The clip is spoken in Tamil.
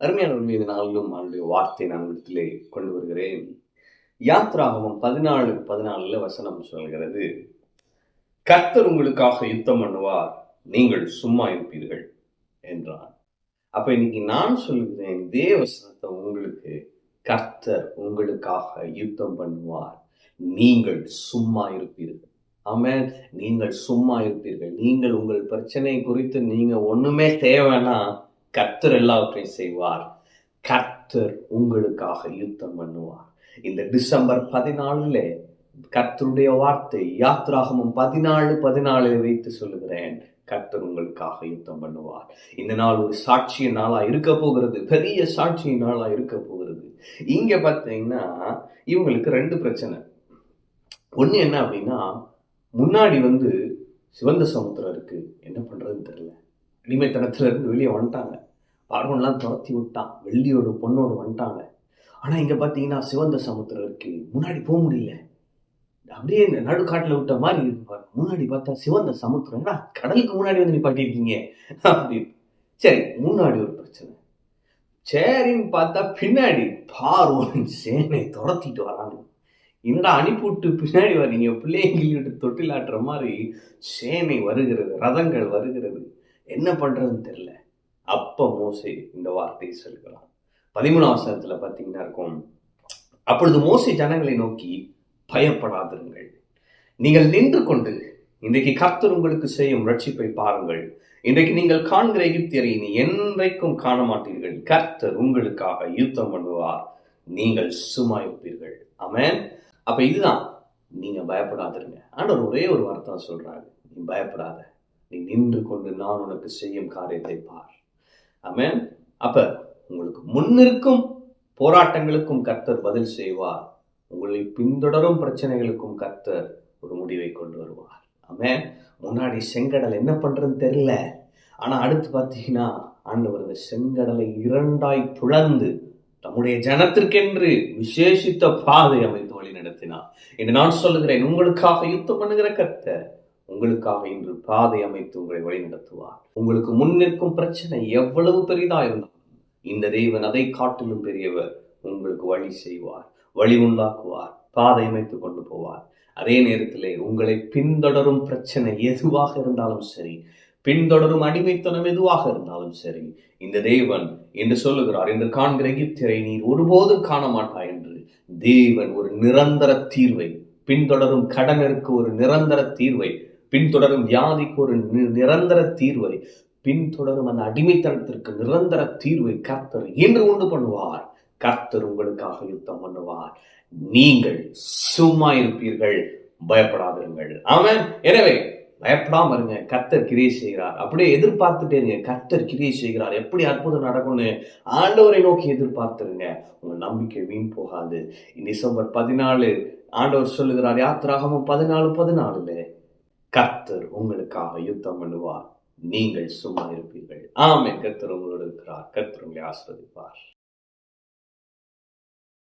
அருமையான மீது நாளிலும் அவருடைய வார்த்தை நான் இடத்திலே கொண்டு வருகிறேன். யாத்ராகமம் 14:14 வசனம் சொல்கிறது, கர்த்தர் உங்களுக்காக யுத்தம் பண்ணுவார், நீங்கள் சும்மா இருப்பீர்கள் என்றார். அப்ப இன்னைக்கு நான் சொல்லுகிறேன், இதே வசனத்தை உங்களுக்கு, கர்த்தர் உங்களுக்காக யுத்தம் பண்ணுவார், நீங்கள் சும்மா இருப்பீர்கள். ஆமென். நீங்கள் சும்மா இருப்பீர்கள். நீங்கள் உங்கள் பிரச்சனை குறித்து நீங்க ஒண்ணுமே தேவைன்னா கர்த்தர் எல்லாவற்றையும் செய்வார். கர்த்தர் உங்களுக்காக யுத்தம் பண்ணுவார். இந்த டிசம்பர் 14 கர்த்தருடைய வார்த்தை யாத்ராகமம் 14:14 வைத்து சொல்லுகிறேன், கர்த்தர் உங்களுக்காக யுத்தம் பண்ணுவார். இந்த நாள் ஒரு சாட்சிய நாளா இருக்க போகிறது. பெரிய சாட்சிய நாளா இருக்க போகிறது. இங்க பார்த்தீங்கன்னா இவங்களுக்கு 2 பிரச்சனை. ஒண்ணு என்ன அப்படின்னா, முன்னாடி சிவந்த சமுத்திரம் இருக்கு, என்ன பண்றதுன்னு தெரியல. அடிமைத்தனத்துல இருந்து வெளியே வந்துட்டாங்க. பார்வன்லாம் துரத்தி விட்டான், வெள்ளியோடு பொண்ணோடு வந்துட்டாங்க. ஆனா இங்க பாத்தீங்கன்னா சிவந்த சமுத்திரம் இருக்கு, முன்னாடி போக முடியல. அப்படியே நடுக்காட்டுல விட்ட மாதிரி இருப்பார். முன்னாடி பார்த்தா சிவந்த சமுத்திரம், கடலுக்கு முன்னாடி நிப்பாட்டிருக்கீங்க அப்படின்னு. சரி, முன்னாடி ஒரு பிரச்சனை. சரின்னு பார்த்தா பின்னாடி பார்வோன் சேனை துரத்திட்டு வராங்க. என்னடா அனுப்பிவிட்டு பின்னாடி வரீங்க, பிள்ளைங்கிட்ட தொட்டிலாட்டுற மாதிரி சேனை வருகிறது, ரதங்கள் வருகிறது, என்ன பண்றதுன்னு தெரியல. அப்ப மோசே இந்த வார்த்தையை சொல்கிறான். 13ஆம் வசனத்துல பாத்தீங்கன்னா இருக்கும், அப்பொழுது மோசே ஜனங்களை நோக்கி, பயப்படாதிருங்கள், நீங்கள் நின்று கொண்டு இன்றைக்கு கர்த்தர் உங்களுக்கு செய்யும் ரட்சிப்பை பாருங்கள். இன்றைக்கு நீங்கள் காண்கிற எகிப்தியரை இனி என்றைக்கும் காண மாட்டீர்கள். கர்த்தர் உங்களுக்காக யுத்தம் பண்ணுவார், நீங்கள் சும்மா இருப்பீர்கள். ஆமென். அப்ப இதுதான், நீங்க பயப்படாதிருங்க. ஆண்டவர் ஒரே ஒரு வார்த்தை சொல்றாரு, நீ பயப்படாத, நீ நின்று கொண்டு நான் உனக்கு செய்யும் காரியத்தை பார். ஆமென். அப்ப உங்களுக்கு முன்னிருக்கும் போராட்டங்களுக்கும் கர்த்தர் பதில் செய்வார். உங்களை பின்தொடரும் பிரச்சனைகளுக்கும் கர்த்தர் ஒரு முடிவை கொண்டு வருவார். ஆமென். முன்னாடி செங்கடல் என்ன பண்றதுன்னு தெரியல. ஆனா அடுத்து பார்த்தீங்கன்னா ஆண்டவர் அந்த செங்கடலை 2ஆய் பிளந்து தம்முடைய ஜனத்திற்கென்று விசேஷித்த பாதை அமைத்து வழி நடத்தினார் என்று நான் சொல்லுகிறேன். உங்களுக்காக யுத்தம் பண்ணுகிற கர்த்தர் உங்களுக்காக இன்று பாதை அமைத்து உங்களை வழி நடத்துவார். உங்களுக்கு முன்னிற்கும் பிரச்சனை எவ்வளவு பெரிதா இருந்தாலும் இந்த தேவன் அதை காட்டிலும் பெரியவர். உங்களுக்கு வழி செய்வார், வழி உண்டாக்குவார், பாதை அமைத்து கொண்டு போவார். அதே நேரத்திலே உங்களை பின்தொடரும் பிரச்சனை எதுவாக இருந்தாலும் சரி, பின்தொடரும் அடிமைத்தனம் எதுவாக இருந்தாலும் சரி, இந்த தேவன் என்று சொல்லுகிறார், என்று காண்கிற எகிப்தியரை நீர் ஒருபோதும் காண மாட்டாய் என்று தேவன் ஒரு நிரந்தர தீர்வை, பின்தொடரும் கடனுக்கு ஒரு நிரந்தர தீர்வை, பின்தொடரும் வியாதிக்கு ஒரு நிரந்தர தீர்வை, பின்தொடரும் அந்த அடிமைத்தனத்திற்கு நிரந்தர தீர்வை கர்த்தர் என்று உண்டு பண்ணுவார். கர்த்தர் உங்களுக்காக யுத்தம் பண்ணுவார், நீங்கள் சும்மா இருப்பீர்கள், பயப்படாதிருங்கள். ஆமென். எனவே பயப்படாம இருங்க, கர்த்தர் கிரியை செய்கிறார். அப்படியே எதிர்பார்த்துட்டே இருங்க, கர்த்தர் கிரியை செய்கிறார், எப்படி அற்புதம் நடக்கும்னு ஆண்டவரை நோக்கி எதிர்பார்த்துருங்க. உங்க நம்பிக்கை வீண் போகாது. டிசம்பர் 14 ஆண்டவர் சொல்லுகிறார், யாத்ராகமம் 14:14 கர்த்தர் உங்களுக்காக யுத்தம் பண்ணுவார், நீங்கள் சும்மா இருப்பீர்கள். ஆமென். கர்த்தர் உங்களோடு இருக்கிறார். கர்த்தர் உங்களை ஆசீர்வதிப்பார்.